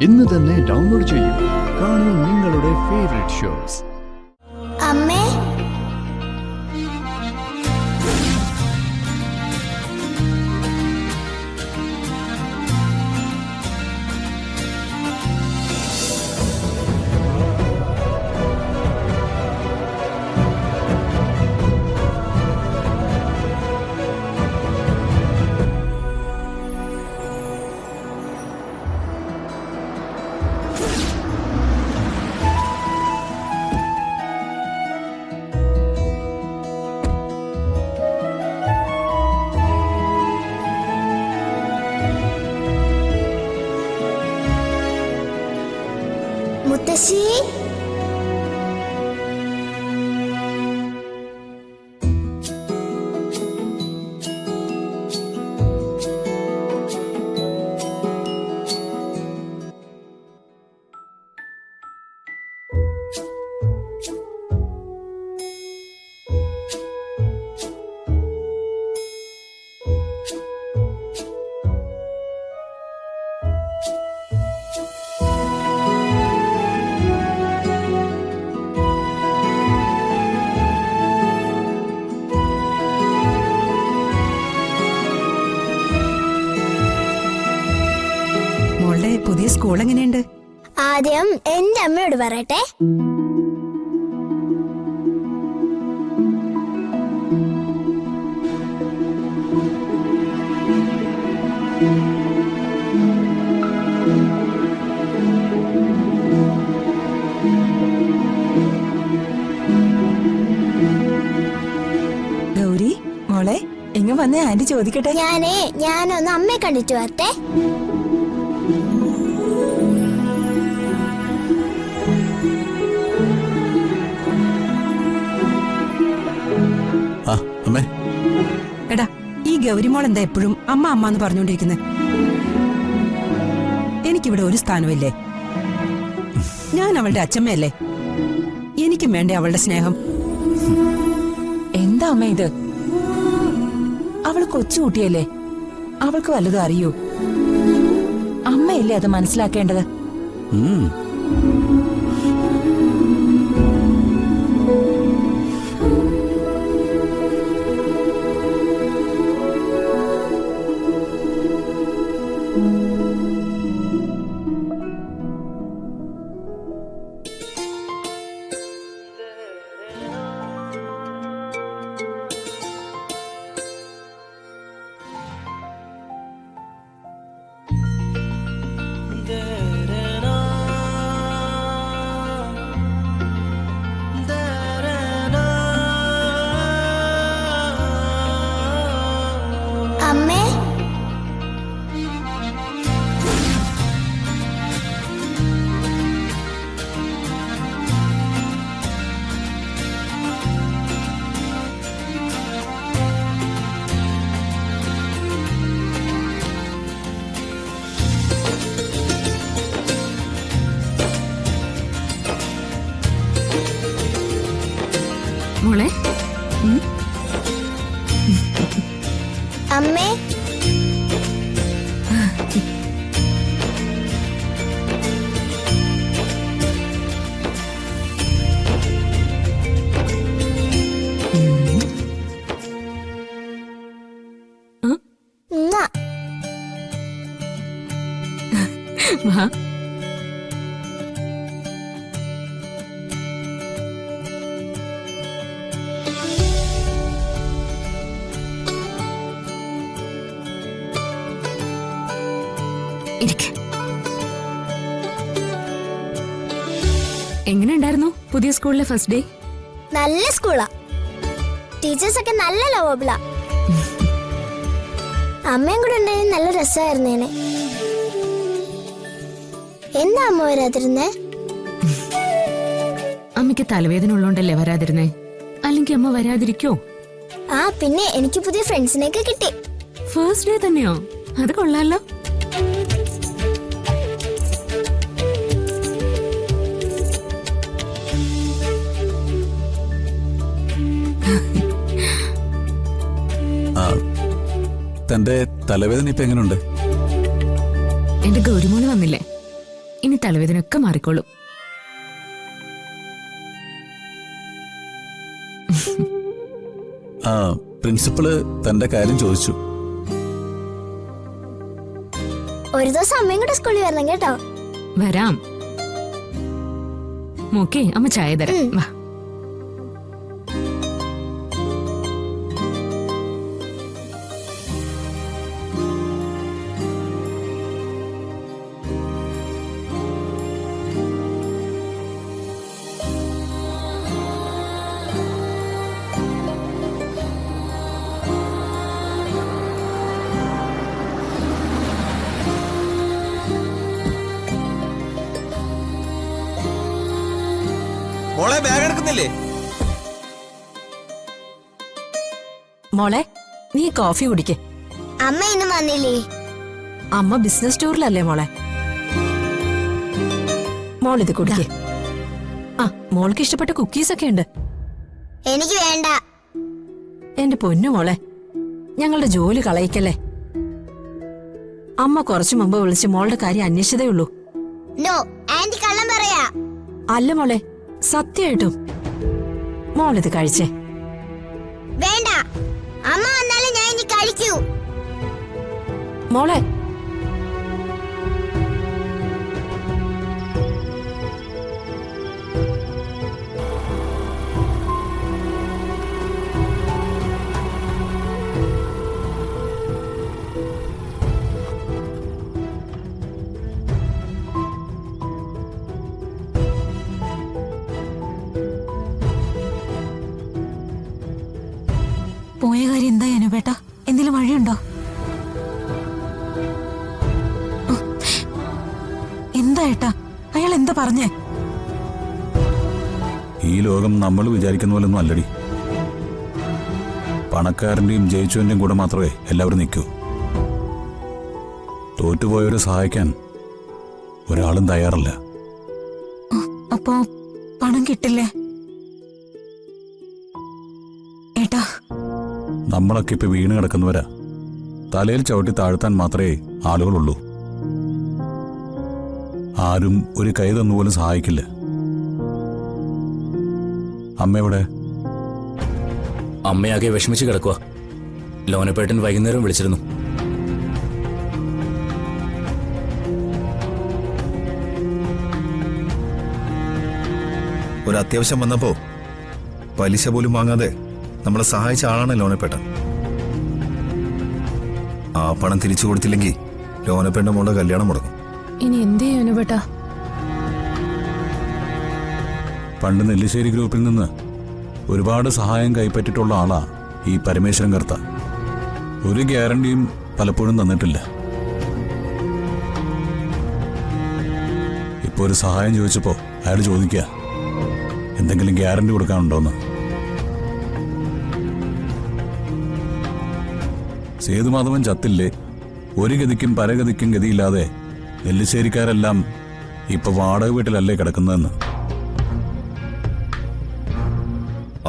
ഇന്ന് തന്നെ ഡൗൺലോഡ് ചെയ്യൂ. കാണൂ നിങ്ങളുടെ ഫേവറേറ്റ് ഷോസ്. അമ്മേ, മുത്തശ്ശി, പുതിയ സ്കൂൾ എങ്ങനെയുണ്ട്? ആദ്യം എന്റെ അമ്മയോട് പറയട്ടെ. ഗൗരി മോളെ, ഇങ്ങ് വന്നേ, ആന്റി ചോദിക്കട്ടെ. ഞാനൊന്ന് അമ്മയെ കണ്ടിട്ട് വരട്ടെ. എടാ, ഈ ഗൗരിമോൾ എന്താ എപ്പോഴും അമ്മ അമ്മ എന്ന് പറഞ്ഞോണ്ടിരിക്കുന്നത്? എനിക്കിവിടെ ഒരു സ്ഥാനമില്ലേ? ഞാൻ അവളുടെ അച്ഛമ്മയല്ലേ? എനിക്കും വേണ്ടേ അവളുടെ സ്നേഹം? എന്താ അമ്മ ഇത്? അവള് കൊച്ചുകുട്ടിയല്ലേ, അവൾക്ക് വല്ലതും അറിയൂ? അമ്മയല്ലേ അത് മനസ്സിലാക്കേണ്ടത്. അമ്മേ, മോളെ, അമ്മേ, വാ. എങ്ങനെ ഉണ്ടായിരുന്നു പുതിയ സ്കൂളിലെ ഫസ്റ്റ് ഡേ? നല്ല സ്കൂളാ. ടീച്ചേഴ്സ് ഒക്കെ നല്ല ലവബിളാ. അമ്മയും കൂടെ ഉണ്ടെങ്കിൽ നല്ല രസമായിരുന്നേനെ. എന്താ അമ്മ വരാതിരുന്നേ? അമ്മയ്ക്ക് തലവേദന ഉള്ളോണ്ടല്ലേ വരാതിരുന്നേ, അല്ലെങ്കിൽ അമ്മ വരാതിരിക്കോ? ആ, പിന്നെ എനിക്ക് പുതിയ ഫ്രണ്ട്സിനെയൊക്കെ കിട്ടി. ഫസ്റ്റ് ഡേ തന്നെയോ? അത് കൊള്ളാലോ. തന്റെ തലവേദന ഇപ്പൊ എങ്ങനെയുണ്ട്? എന്റെ ഗൗരിമോള് വന്നില്ലേ, ഇനി തലവേദനയൊക്കെ മാറിക്കോളും. ആ പ്രിൻസിപ്പള് തന്റെ കാര്യം ചോദിച്ചു. ഒരു ദിവസം അമ്മയും കൂടെ സ്കൂളിൽ വരണം കേട്ടോ. വരാം. മോക്കേ അമ്മ ചായ തരാം. വാ. മോളെ ബാഗ് എടുക്കുന്നില്ലേ? മോളെ നീ കോഫി കുടിക്ക്. അമ്മ ഇന്നും വന്നില്ലേ? അമ്മ ബിസിനസ് ടൂറിലല്ലേ മോളെ. മോളിത് കുടിക്ക്. ആ മോൾക്ക് ഇഷ്ടപ്പെട്ട കുക്കീസ് ഒക്കെ ഉണ്ട്. എനിക്ക് വേണ്ട. എന്റെ പൊന്നു മോളെ, ഞങ്ങളുടെ ജോലി കളയിക്കല്ലേ. അമ്മ കുറച്ചു മുമ്പ് വിളിച്ച് മോളുടെ കാര്യം അന്വേഷിച്ചതേ ഉള്ളൂ. നോ, ആന്റി കള്ളം പറയാ. അല്ല മോളെ, സത്യമായിട്ടും. മോളിത് കഴിച്ചേ. വേണ്ട, അമ്മ വന്നാലും ഞാൻ ഇനി കഴിക്കൂ. മോളെ പോയ കാര്യം എന്താ അനുപേട്ട? എന്തെങ്കിലും വഴിയുണ്ടോ? എന്താ ഏട്ടാ, അയാൾ എന്താ പറഞ്ഞേ? ഈ ലോകം നമ്മൾ വിചാരിക്കുന്ന പോലൊന്നും അല്ലടി. പണക്കാരന്റെയും ജയിച്ചവന്റെയും കൂടെ മാത്രമേ എല്ലാവരും നിൽക്കൂ. തോറ്റുപോയവരെ സഹായിക്കാൻ ഒരാളും തയ്യാറല്ല. അപ്പോ പണം കിട്ടില്ലേ ഏട്ടാ? നമ്മളൊക്കെ ഇപ്പൊ വീണ് കിടക്കുന്നവരാ. തലയിൽ ചവിട്ടി താഴ്ത്താൻ മാത്രമേ ആളുകളുള്ളൂ. ആരും ഒരു കൈ തന്നുപോലും സഹായിക്കില്ല. അമ്മയുടെ അമ്മയാകെ വിഷമിച്ച് കിടക്കുക. ലോനപ്പേട്ടൻ വൈകുന്നേരം വിളിച്ചിരുന്നു. ഒരു അത്യാവശ്യം വന്നപ്പോ പലിശ പോലും വാങ്ങാതെ നമ്മളെ സഹായിച്ച ആളാണ് ലോനപ്പേട്ടൻ. ആ പണം തിരിച്ചു കൊടുത്തില്ലെങ്കിൽ ലോനപ്പേട്ടന്റെ മോളുടെ കല്യാണം മുടങ്ങും. ഇനി എന്തേ അനുപേട്ടാ? പണ്ട് നെല്ലിശ്ശേരി ഗ്രൂപ്പിൽ നിന്ന് ഒരുപാട് സഹായം കൈപ്പറ്റിയിട്ടുള്ള ആളാ ഈ പരമേശ്വരൻ കർത്ത. ഒരു ഗ്യാരണ്ടിയും പലപ്പോഴും തന്നിട്ടില്ല. ഇപ്പൊ ഒരു സഹായം ചോദിച്ചപ്പോ അയാൾ ചോദിക്കുക എന്തെങ്കിലും ഗ്യാരണ്ടി കൊടുക്കാനുണ്ടോന്ന്. സേതുമാധവൻ ചത്തില്ലേ, ഒരു ഗതിക്കും പരഗതിക്കും ഗതിയില്ലാതെ നെല്ലിശ്ശേരിക്കാരെല്ലാം ഇപ്പൊ വാടക വീട്ടിലല്ലേ കിടക്കുന്നതെന്ന്.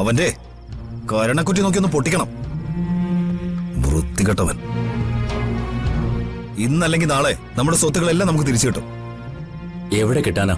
അവന്റെ കരണക്കുറ്റി നോക്കി ഒന്ന് പൊട്ടിക്കണം. വൃത്തികെട്ടവൻ. ഇന്നല്ലെങ്കിൽ നാളെ നമ്മുടെ സ്വത്തുക്കളെല്ലാം നമുക്ക് തിരിച്ചു കിട്ടും. എവിടെ കിട്ടാനാ?